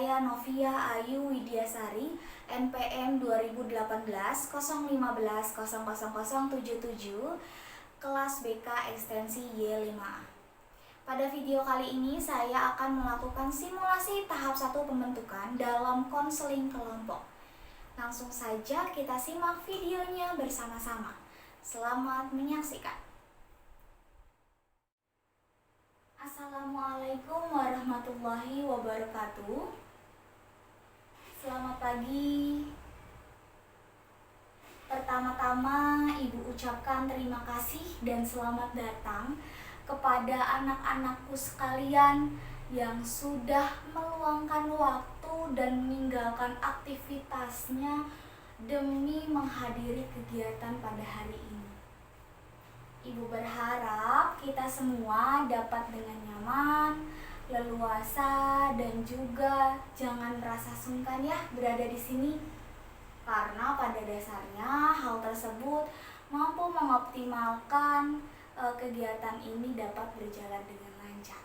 saya Novia Ayu Widiasari, NPM 2018 015 00077, kelas BK ekstensi Y5A. Pada video kali ini saya akan melakukan simulasi tahap 1 pembentukan dalam konseling kelompok. Langsung saja kita simak videonya bersama-sama. Selamat menyaksikan. Assalamualaikum warahmatullahi wabarakatuh. Selamat pagi. Pertama-tama Ibu ucapkan terima kasih dan selamat datang kepada anak-anakku sekalian yang sudah meluangkan waktu dan meninggalkan aktivitasnya demi menghadiri kegiatan pada hari ini. Ibu berharap kita semua dapat dengan nyaman, leluasa, dan juga jangan merasa sungkan ya berada di sini. Karena pada dasarnya hal tersebut mampu mengoptimalkan kegiatan ini dapat berjalan dengan lancar.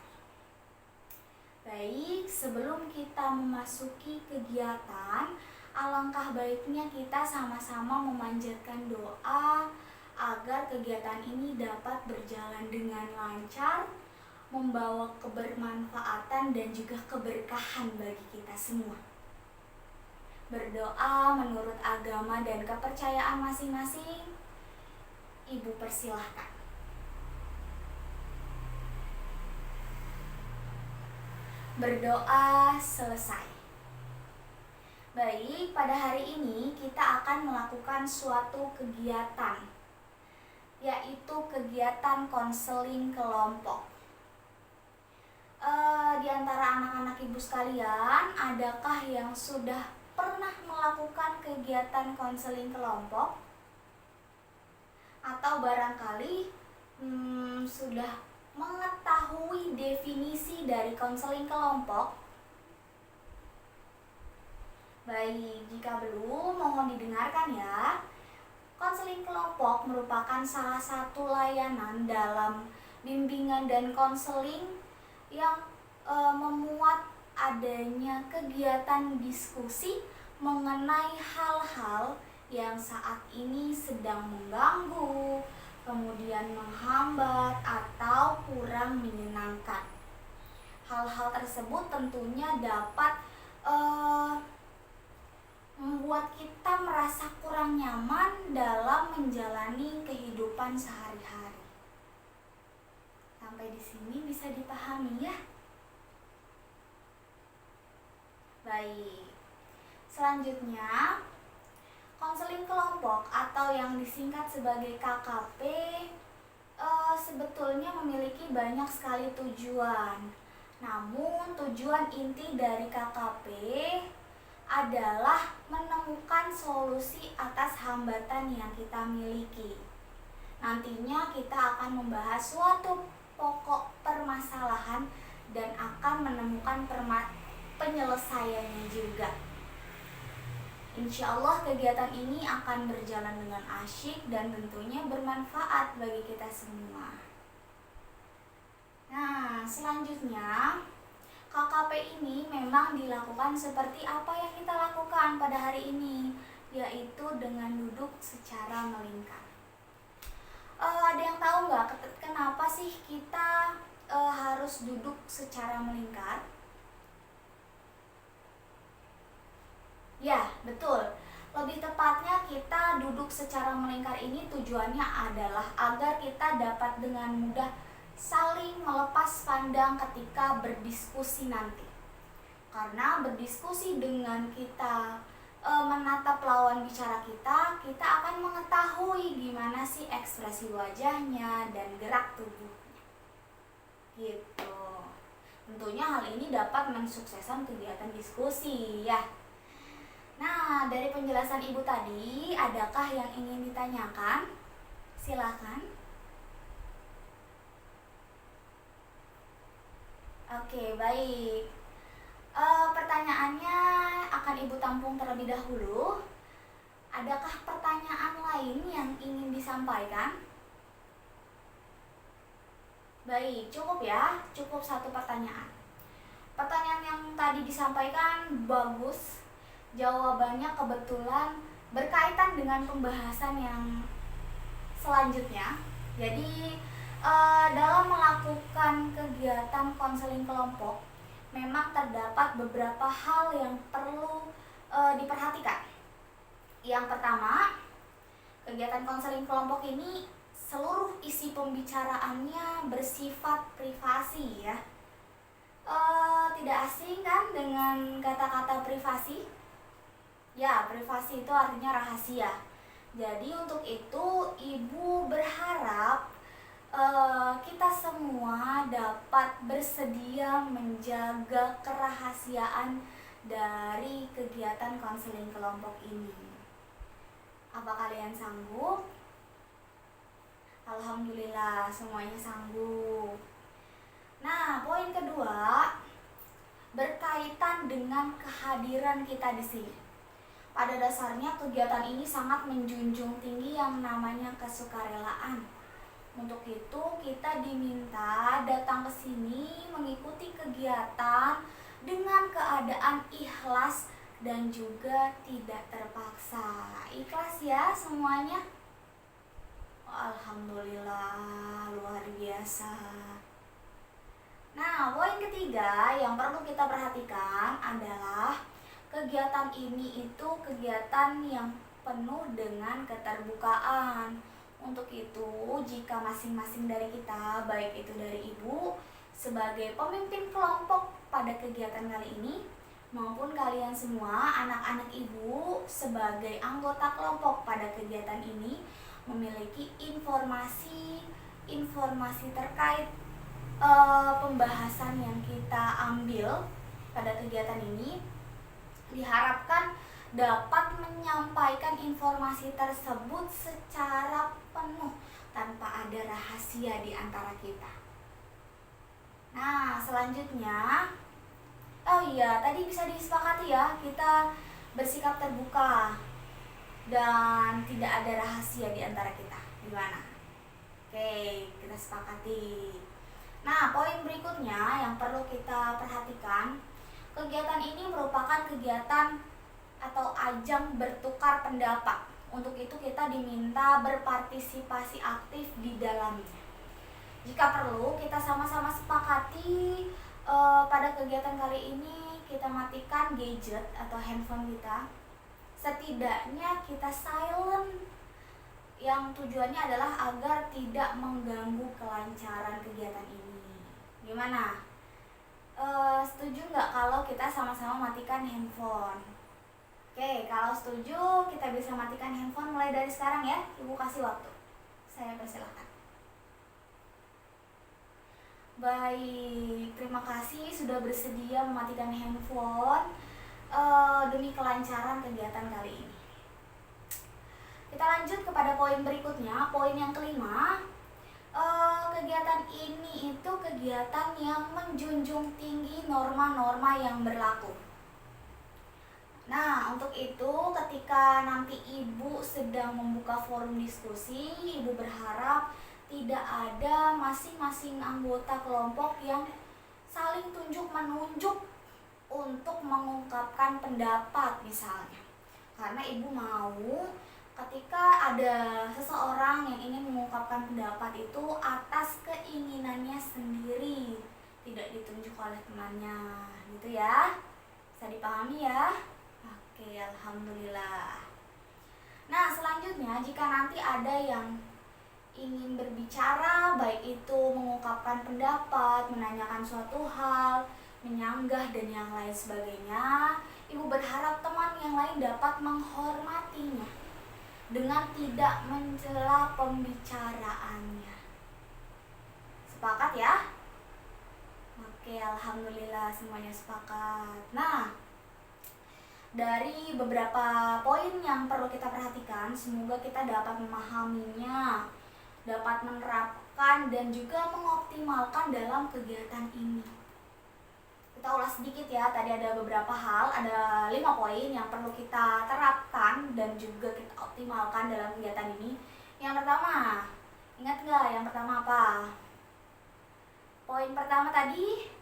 Baik, sebelum kita memasuki kegiatan, alangkah baiknya kita sama-sama memanjatkan doa agar kegiatan ini dapat berjalan dengan lancar, membawa kebermanfaatan dan juga keberkahan bagi kita semua. Berdoa menurut agama dan kepercayaan masing-masing. Ibu persilahkan. Berdoa selesai. Baik, pada hari ini kita akan melakukan suatu kegiatan, yaitu kegiatan konseling kelompok. Di antara anak-anak ibu sekalian, adakah yang sudah pernah melakukan kegiatan konseling kelompok? Atau barangkali sudah mengetahui definisi dari konseling kelompok? Baik, jika belum, mohon didengarkan ya. Konseling kelompok merupakan salah satu layanan dalam bimbingan dan konseling yang memuat adanya kegiatan diskusi mengenai hal-hal yang saat ini sedang mengganggu, kemudian menghambat atau kurang menyenangkan. Hal-hal tersebut tentunya dapat membuat kita merasa kurang nyaman dalam menjalani kehidupan sehari-hari. Sampai di sini bisa dipahami ya? Baik. Selanjutnya, konseling kelompok atau yang disingkat sebagai KKP sebetulnya memiliki banyak sekali tujuan. Namun tujuan inti dari KKP adalah menemukan solusi atas hambatan yang kita miliki. Nantinya kita akan membahas suatu pokok permasalahan dan akan menemukan penyelesaiannya juga. Insya Allah kegiatan ini akan berjalan dengan asyik dan tentunya bermanfaat bagi kita semua. Nah, selanjutnya KKP ini memang dilakukan seperti apa yang kita lakukan pada hari ini, yaitu dengan duduk secara melingkar. Ada yang tahu nggak kenapa sih kita harus duduk secara melingkar? Ya, betul. Lebih tepatnya kita duduk secara melingkar ini tujuannya adalah agar kita dapat dengan mudah saling melepas pandang ketika berdiskusi nanti. Karena berdiskusi dengan kita menatap lawan bicara kita, kita akan mengetahui gimana sih ekspresi wajahnya dan gerak tubuhnya. Gitu. Tentunya hal ini dapat mensukseskan kegiatan diskusi ya. Nah, dari penjelasan Ibu tadi, adakah yang ingin ditanyakan? Silakan. Oke, baik. Pertanyaannya akan Ibu tampung terlebih dahulu. Adakah pertanyaan lain yang ingin disampaikan? Baik, cukup ya, cukup satu pertanyaan. Pertanyaan yang tadi disampaikan bagus. Jawabannya kebetulan berkaitan dengan pembahasan yang selanjutnya. Jadi dalam melakukan kegiatan konseling kelompok memang terdapat beberapa hal yang perlu diperhatikan. Yang pertama, kegiatan konseling kelompok ini seluruh isi pembicaraannya bersifat privasi ya. Tidak asing kan dengan kata-kata privasi? Ya, privasi itu artinya rahasia. Jadi untuk itu Ibu berharap kita semua dapat bersedia menjaga kerahasiaan dari kegiatan konseling kelompok ini. Apa kalian sanggup? Alhamdulillah semuanya sanggup. Nah, poin kedua berkaitan dengan kehadiran kita di sini. Pada dasarnya kegiatan ini sangat menjunjung tinggi yang namanya kesukarelaan. Untuk itu kita diminta datang ke sini mengikuti kegiatan dengan keadaan ikhlas dan juga tidak terpaksa. Ikhlas ya semuanya? Alhamdulillah, luar biasa. Nah, poin ketiga yang perlu kita perhatikan adalah kegiatan ini itu kegiatan yang penuh dengan keterbukaan. Untuk itu, jika masing-masing dari kita, baik itu dari Ibu sebagai pemimpin kelompok pada kegiatan kali ini, maupun kalian semua anak-anak Ibu sebagai anggota kelompok pada kegiatan ini memiliki informasi terkait pembahasan yang kita ambil pada kegiatan ini, diharapkan dapat menyampaikan informasi tersebut secara penuh tanpa ada rahasia di antara kita. Nah, selanjutnya, oh iya, tadi bisa disepakati ya, kita bersikap terbuka dan tidak ada rahasia di antara kita. Gimana? Oke, kita sepakati. Nah, poin berikutnya yang perlu kita perhatikan, kegiatan ini merupakan kegiatan atau ajang bertukar pendapat. Untuk itu kita diminta berpartisipasi aktif di dalamnya. Jika perlu, kita sama-sama sepakati pada kegiatan kali ini kita matikan gadget atau handphone kita. Setidaknya kita silent, yang tujuannya adalah agar tidak mengganggu kelancaran kegiatan ini. Gimana? Setuju nggak kalau kita sama-sama matikan handphone? Oke, kalau setuju kita bisa matikan handphone mulai dari sekarang ya. Ibu kasih waktu. Saya persilahkan. Baik, terima kasih sudah bersedia mematikan handphone demi kelancaran kegiatan kali ini. Kita lanjut kepada poin berikutnya, poin yang kelima. Kegiatan ini itu kegiatan yang menjunjung tinggi norma-norma yang berlaku. Nah, untuk itu ketika nanti Ibu sedang membuka forum diskusi, Ibu berharap tidak ada masing-masing anggota kelompok yang saling tunjuk-menunjuk untuk mengungkapkan pendapat misalnya. Karena Ibu mau ketika ada seseorang yang ingin mengungkapkan pendapat itu atas keinginannya sendiri, tidak ditunjuk oleh temannya, gitu ya. Bisa dipahami ya? Oke, alhamdulillah. Nah, selanjutnya jika nanti ada yang ingin berbicara, baik itu mengungkapkan pendapat, menanyakan suatu hal, menyanggah dan yang lain sebagainya, Ibu berharap teman yang lain dapat menghormatinya dengan tidak mencela pembicaraannya. Sepakat ya? Oke, alhamdulillah semuanya sepakat. Nah, dari beberapa poin yang perlu kita perhatikan, semoga kita dapat memahaminya, dapat menerapkan dan juga mengoptimalkan dalam kegiatan ini. Kita ulas sedikit ya, tadi ada beberapa hal, ada 5 poin yang perlu kita terapkan dan juga kita optimalkan dalam kegiatan ini. Yang pertama, ingat nggak yang pertama apa? Poin pertama tadi,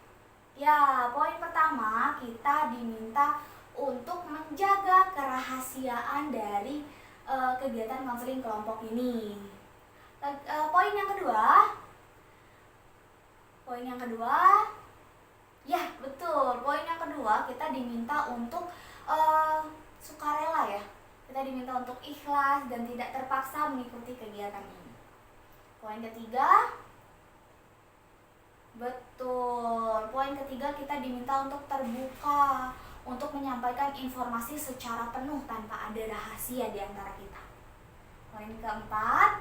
Ya, poin pertama kita diminta untuk menjaga kerahasiaan dari kegiatan konseling kelompok ini. Poin yang kedua, ya betul. Poin yang kedua kita diminta untuk sukarela ya. Kita diminta untuk ikhlas dan tidak terpaksa mengikuti kegiatan ini. Poin ketiga, betul. Poin ketiga kita diminta untuk terbuka, untuk menyampaikan informasi secara penuh tanpa ada rahasia di antara kita. Poin keempat,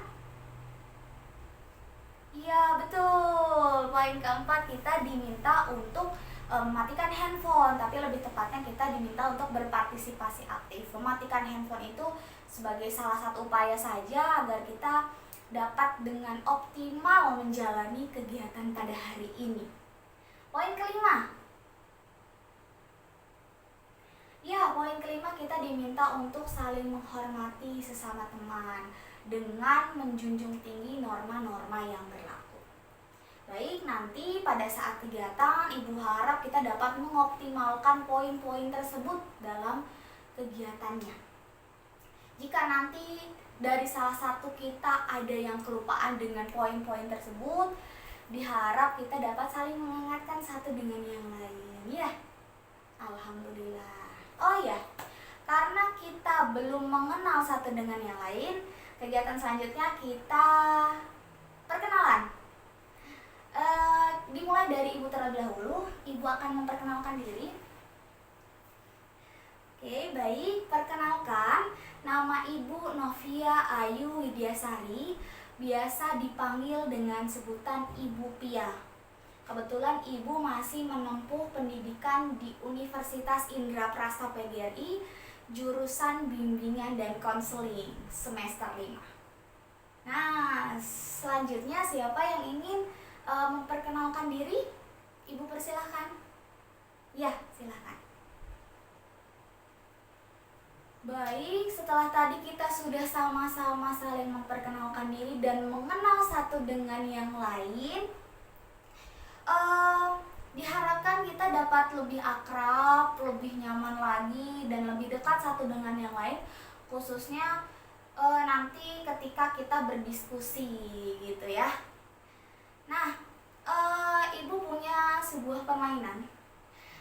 iya betul. Poin keempat kita diminta untuk mematikan handphone, tapi lebih tepatnya kita diminta untuk berpartisipasi aktif. Mematikan handphone itu sebagai salah satu upaya saja agar kita dapat dengan optimal menjalani kegiatan pada hari ini. Poin kelima, ya poin kelima kita diminta untuk saling menghormati sesama teman dengan menjunjung tinggi norma-norma yang berlaku. Baik, nanti pada saat kegiatan Ibu harap kita dapat mengoptimalkan poin-poin tersebut dalam kegiatannya. Jika nanti dari salah satu kita ada yang kelupaan dengan poin-poin tersebut, diharap kita dapat saling mengingatkan satu dengan yang lain. Ya, alhamdulillah. Oh ya, karena kita belum mengenal satu dengan yang lain, kegiatan selanjutnya kita perkenalan. Dimulai dari Ibu terlebih dahulu. Ibu akan memperkenalkan diri. Oke, baik. Perkenalkan, nama Ibu Novia Ayu Widyasari, biasa dipanggil dengan sebutan Ibu Pia. Kebetulan Ibu masih menempuh pendidikan di Universitas Indraprasta PGRI, jurusan bimbingan dan konseling semester 5. Nah, selanjutnya siapa yang ingin memperkenalkan diri? Ibu persilahkan. Ya, silahkan. Baik, setelah tadi kita sudah sama-sama saling memperkenalkan diri dan mengenal satu dengan yang lain, diharapkan kita dapat lebih akrab, lebih nyaman lagi, dan lebih dekat satu dengan yang lain, khususnya nanti ketika kita berdiskusi gitu ya. Nah, Ibu punya sebuah permainan,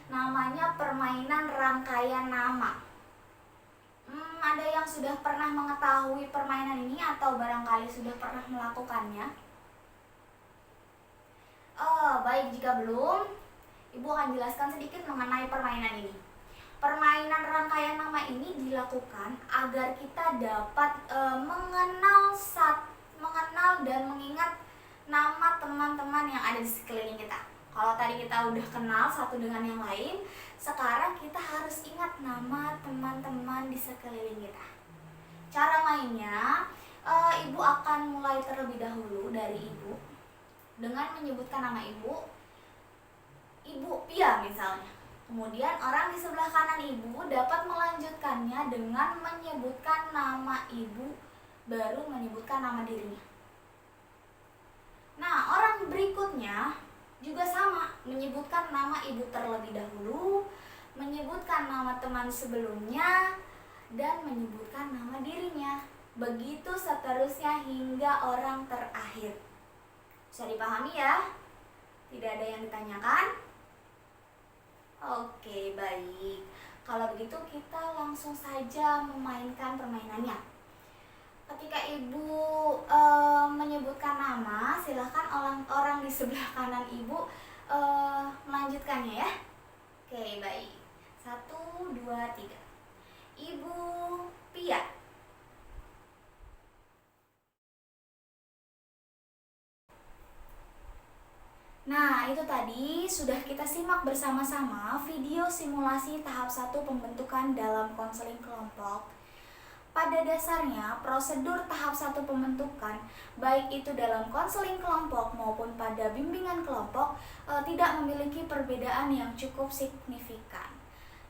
namanya permainan rangkaian nama. Ada yang sudah pernah mengetahui permainan ini atau barangkali sudah pernah melakukannya? Baik, jika belum, Ibu akan jelaskan sedikit mengenai permainan ini. Permainan rangkaian nama ini dilakukan agar kita dapat mengenal dan mengingat nama teman-teman yang ada di sekeliling kita. Kalau tadi kita udah kenal satu dengan yang lain, sekarang kita harus ingat nama teman-teman di sekeliling kita. Cara mainnya, Ibu akan mulai terlebih dahulu dari Ibu dengan menyebutkan nama Ibu Pia misalnya. Kemudian orang di sebelah kanan Ibu dapat melanjutkannya dengan menyebutkan nama Ibu, baru menyebutkan nama dirinya. Nah, orang berikutnya juga sama, menyebutkan nama Ibu terlebih dahulu, menyebutkan nama teman sebelumnya, dan menyebutkan nama dirinya. Begitu seterusnya hingga orang terakhir. Bisa dipahami ya? Tidak ada yang ditanyakan? Oke, baik. Kalau begitu kita langsung saja memainkan permainannya. Ketika Ibu menyebutkan nama, silahkan orang di sebelah kanan Ibu melanjutkannya ya. Oke, baik. 1, 2, 3. Ibu Pia. Nah, itu tadi sudah kita simak bersama-sama video simulasi tahap 1 pembentukan dalam konseling kelompok. Pada dasarnya, prosedur tahap 1 pembentukan, baik itu dalam konseling kelompok maupun pada bimbingan kelompok, tidak memiliki perbedaan yang cukup signifikan.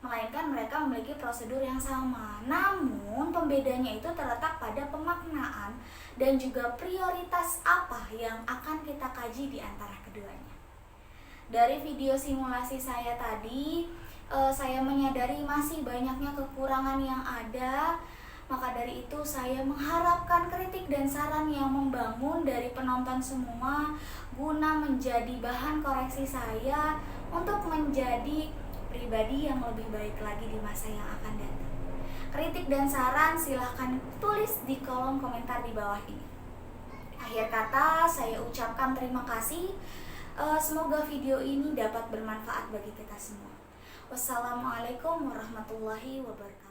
Melainkan mereka memiliki prosedur yang sama. Namun, pembedanya itu terletak pada pemaknaan dan juga prioritas apa yang akan kita kaji di antara keduanya. Dari video simulasi saya tadi, saya menyadari masih banyaknya kekurangan yang ada. Maka dari itu saya mengharapkan kritik dan saran yang membangun dari penonton semua guna menjadi bahan koreksi saya untuk menjadi pribadi yang lebih baik lagi di masa yang akan datang. Kritik dan saran silahkan tulis di kolom komentar di bawah ini. Akhir kata saya ucapkan terima kasih. Semoga video ini dapat bermanfaat bagi kita semua. Wassalamualaikum warahmatullahi wabarakatuh.